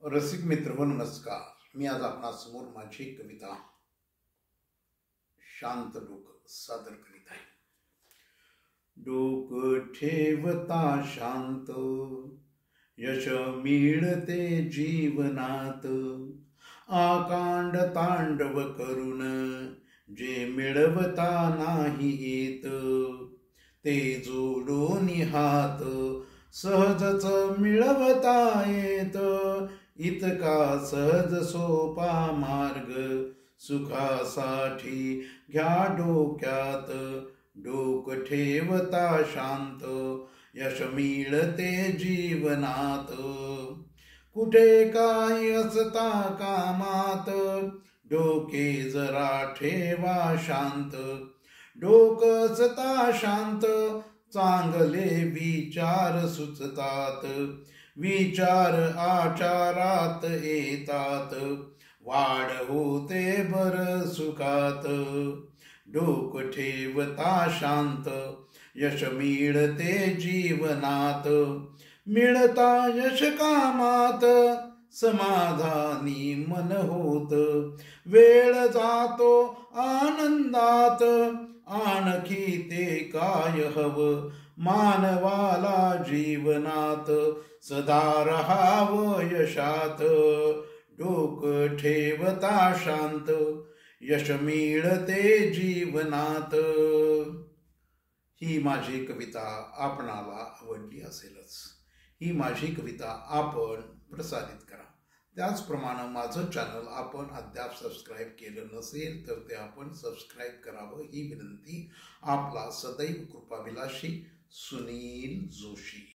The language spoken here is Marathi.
रसिक मित्र व नमस्कार. मी आज आपणासमोर माझी कविता शांत डोकं सादर करीत आहे. डोकं ठेवता शांत यश मिळते जीवनात. आकांड तांडव करून जे मिळवता नाही येत, ते जोडून हात सहजच मिळवता येत. इतका सहज सोपा मार्ग सुखासाठी घ्या डोक्यात. डोकं ठेवता शांत यश मिळते जीवनात. कुठे काय असता कामात डोके जरा ठेवा शांत. डोकं असता शांत चांगले विचार सुचतात. विचार आचारात येतात, वाढ होते बर सुखात. डोकं ठेवता शांत यश मिळते जीवनात. मिळता यश कामात समाधानी मन होत. वेळ जातो आनंदात आणखी ते काय हवं. मानवाला जीवनात सदा रहावं यशात. डोकं ठेवता शांत यश मिळते जीवनात. ही माझी कविता आपणाला आवडली असेलच. ही माझी कविता आपण प्रसारित करा. त्याचप्रमाणे माझं चॅनल आपण अद्याप सबस्क्राईब केलं नसेल तर ते आपण सबस्क्राईब करावं ही विनंती. आपला सदैव कृपाभिलाषी सुनील जोशी.